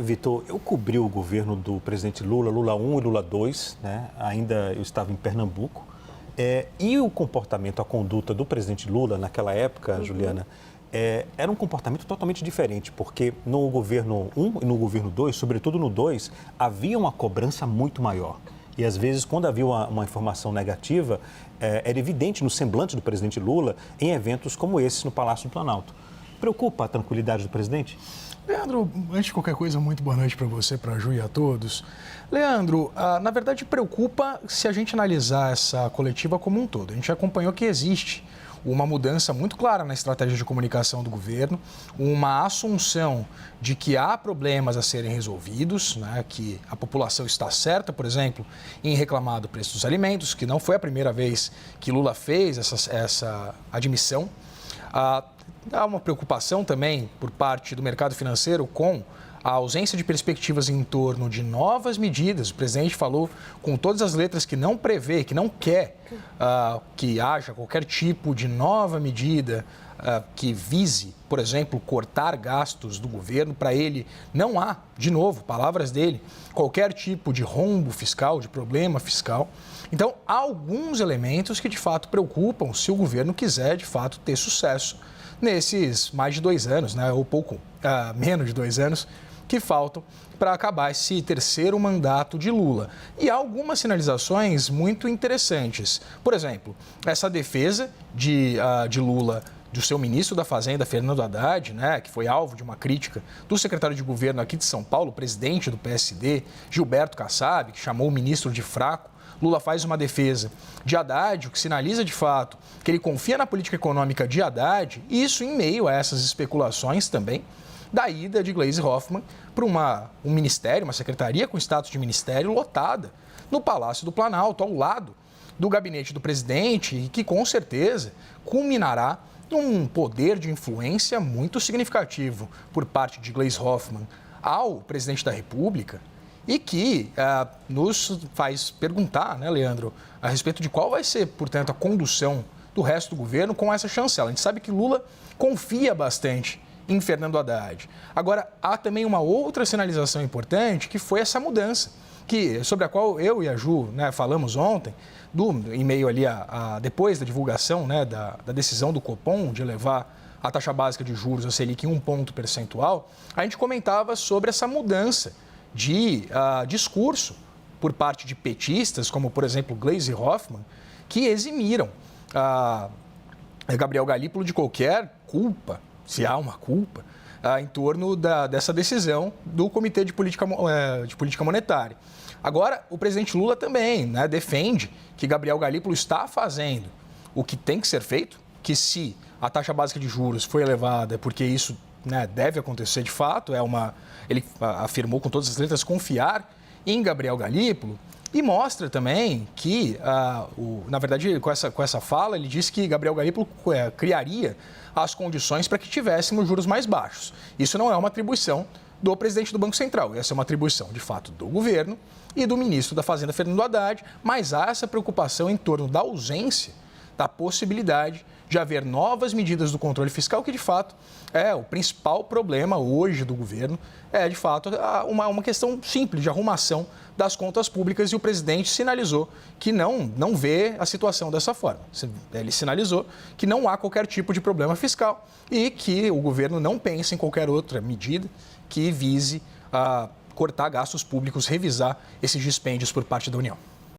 Vitor, eu cobri o governo do presidente Lula, Lula 1 e Lula 2, né? Ainda eu estava em Pernambuco. E o comportamento, a conduta do presidente Lula naquela época, Juliana, era um comportamento totalmente diferente, porque no governo 1 e no governo 2, sobretudo no 2, havia uma cobrança muito maior. E às vezes, quando havia uma informação negativa, era evidente no semblante do presidente Lula em eventos como esse no Palácio do Planalto. Preocupa a tranquilidade do presidente? Leandro, antes de qualquer coisa, muito boa noite para você, para a Ju e a todos. Leandro, na verdade preocupa se a gente analisar essa coletiva como um todo. A gente acompanhou que existe uma mudança muito clara na estratégia de comunicação do governo, uma assunção de que há problemas a serem resolvidos, né, que a população está certa, por exemplo, em reclamar do preço dos alimentos, que não foi a primeira vez que Lula fez essa admissão. Há uma preocupação também por parte do mercado financeiro com a ausência de perspectivas em torno de novas medidas. O presidente falou com todas as letras que não prevê, que não quer que haja qualquer tipo de nova medida que vise, por exemplo, cortar gastos do governo. Para ele, não há, de novo, palavras dele, qualquer tipo de rombo fiscal, de problema fiscal. Então, há alguns elementos que, de fato, preocupam se o governo quiser, de fato, ter sucesso nesses mais de 2 anos, né, ou pouco menos de 2 anos, que faltam para acabar esse terceiro mandato de Lula. E há algumas sinalizações muito interessantes. Por exemplo, essa defesa de Lula, do seu ministro da Fazenda, Fernando Haddad, né, que foi alvo de uma crítica do secretário de governo aqui de São Paulo, presidente do PSD, Gilberto Kassab, que chamou o ministro de fraco. Lula faz uma defesa de Haddad, o que sinaliza de fato que ele confia na política econômica de Haddad, e isso em meio a essas especulações também da ida de Gleisi Hoffmann para um ministério, uma secretaria com status de ministério lotada no Palácio do Planalto, ao lado do gabinete do presidente, e que com certeza culminará num poder de influência muito significativo por parte de Gleisi Hoffmann ao presidente da República, e que nos faz perguntar, né, Leandro, a respeito de qual vai ser, portanto, a condução do resto do governo com essa chancela. A gente sabe que Lula confia bastante em Fernando Haddad. Agora, há também uma outra sinalização importante, que foi essa mudança, sobre a qual eu e a Ju, né, falamos ontem, em meio ali depois da divulgação, né, da decisão do Copom de elevar a taxa básica de juros, a Selic, em 1 ponto percentual. A gente comentava sobre essa mudança de discurso por parte de petistas, como, por exemplo, Gleisi Hoffmann, que eximiram Gabriel Galípolo de qualquer culpa, se há uma culpa, em torno dessa decisão do Comitê de Política Monetária. Agora, o presidente Lula também, né, defende que Gabriel Galípolo está fazendo o que tem que ser feito, que se a taxa básica de juros foi elevada, porque isso, né, deve acontecer de fato, ele afirmou com todas as letras confiar em Gabriel Galípolo, e mostra também que, na verdade, com essa fala, ele disse que Gabriel Galípolo criaria as condições para que tivéssemos juros mais baixos. Isso não é uma atribuição do presidente do Banco Central, essa é uma atribuição, de fato, do governo e do ministro da Fazenda, Fernando Haddad, mas há essa preocupação em torno da ausência da possibilidade de haver novas medidas do controle fiscal, que de fato é o principal problema hoje do governo, de fato uma questão simples de arrumação das contas públicas, e o presidente sinalizou que não vê a situação dessa forma. Ele sinalizou que não há qualquer tipo de problema fiscal e que o governo não pensa em qualquer outra medida que vise cortar gastos públicos, revisar esses dispêndios por parte da União.